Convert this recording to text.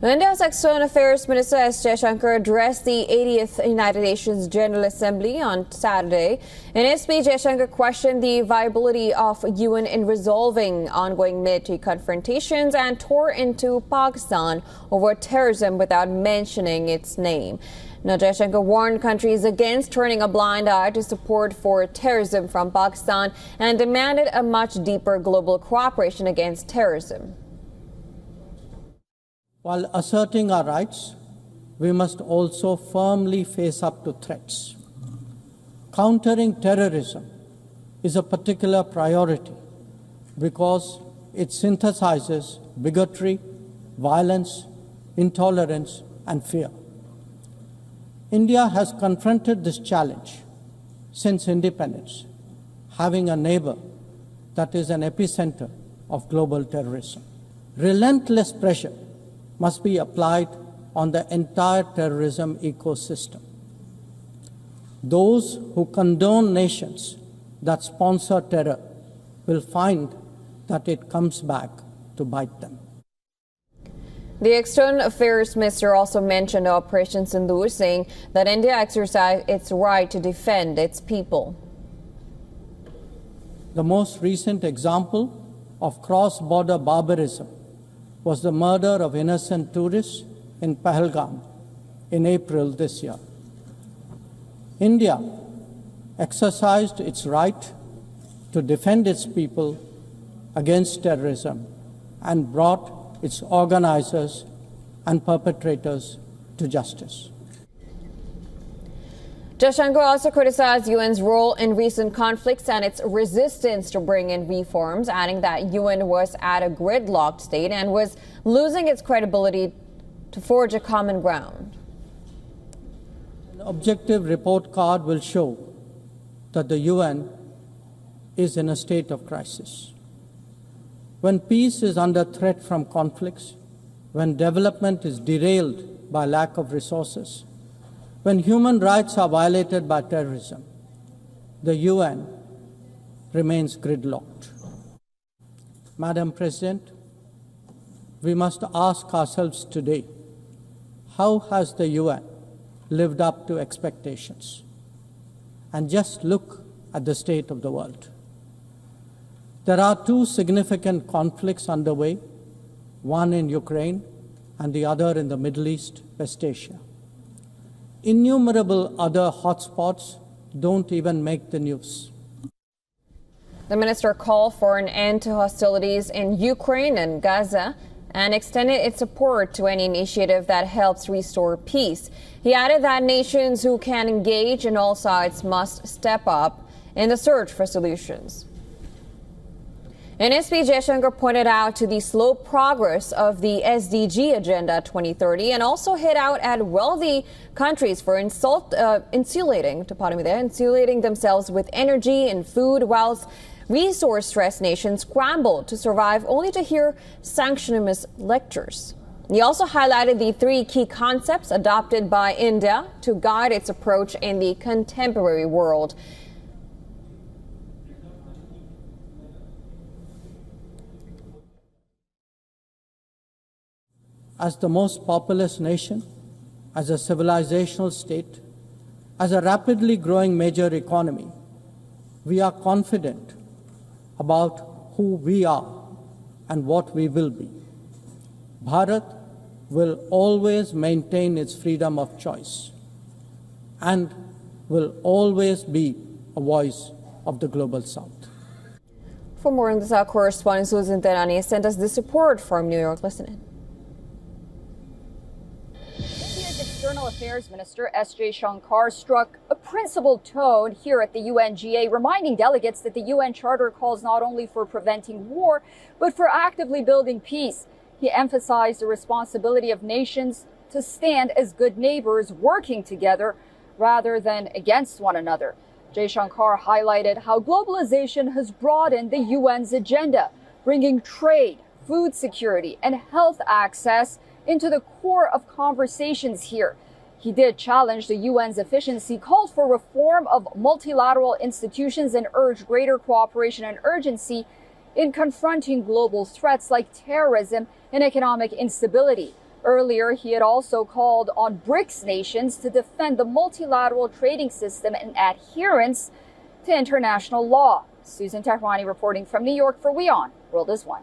India's External Affairs Minister S. Jaishankar addressed the 80th United Nations General Assembly on Saturday. In his speech, Jaishankar questioned the viability of UN in resolving ongoing military confrontations and tore into Pakistan over terrorism without mentioning its name. Now, Jaishankar warned countries against turning a blind eye to support for terrorism from Pakistan and demanded a much deeper global cooperation against terrorism. While asserting our rights, we must also firmly face up to threats. Countering terrorism is a particular priority because it synthesizes bigotry, violence, intolerance, and fear. India has confronted this challenge since independence, having a neighbor that is an epicenter of global terrorism. Relentless pressure must be applied on the entire terrorism ecosystem. Those who condone nations that sponsor terror will find that it comes back to bite them. The External Affairs Minister also mentioned Operation Sindoor, saying that India exercised its right to defend its people. The most recent example of cross-border barbarism was the murder of innocent tourists in Pahalgam in April this year. India exercised its right to defend its people against terrorism and brought its organizers and perpetrators to justice. Jaishankar also criticized UN's role in recent conflicts and its resistance to bring in reforms, adding that UN was at a gridlocked state and was losing its credibility to forge a common ground. An objective report card will show that the UN is in a state of crisis. When peace is under threat from conflicts, when development is derailed by lack of resources, when human rights are violated by terrorism, the UN remains gridlocked. Madam President, we must ask ourselves today, how has the UN lived up to expectations? And just look at the state of the world. There are two significant conflicts underway, one in Ukraine and the other in the Middle East, West Asia. Innumerable other hotspots don't even make the news. The minister called for an end to hostilities in Ukraine and Gaza and extended its support to any initiative that helps restore peace. He added that nations who can engage in all sides must step up in the search for solutions. In his speech, Jaishankar pointed out to the slow progress of the SDG Agenda 2030 and also hit out at wealthy countries for insulating themselves with energy and food, whilst resource-stressed nations scramble to survive only to hear sanctionist lectures. He also highlighted the three key concepts adopted by India to guide its approach in the contemporary world. As the most populous nation, as a civilizational state, as a rapidly growing major economy, we are confident about who we are and what we will be. Bharat will always maintain its freedom of choice and will always be a voice of the Global South. For more on this, our correspondent Susan Terani sent us this report from New York. Listen in. External Affairs Minister S. Jaishankar struck a principled tone here at the UNGA, reminding delegates that the UN Charter calls not only for preventing war, but for actively building peace. He emphasized the responsibility of nations to stand as good neighbors working together rather than against one another. Jaishankar highlighted how globalization has broadened the UN's agenda, bringing trade, food security, and health access into the core of conversations here. He did challenge the UN's efficiency, called for reform of multilateral institutions, and urged greater cooperation and urgency in confronting global threats like terrorism and economic instability. Earlier, he had also called on BRICS nations to defend the multilateral trading system and adherence to international law. Susan Tehrani reporting from New York for WION World is One.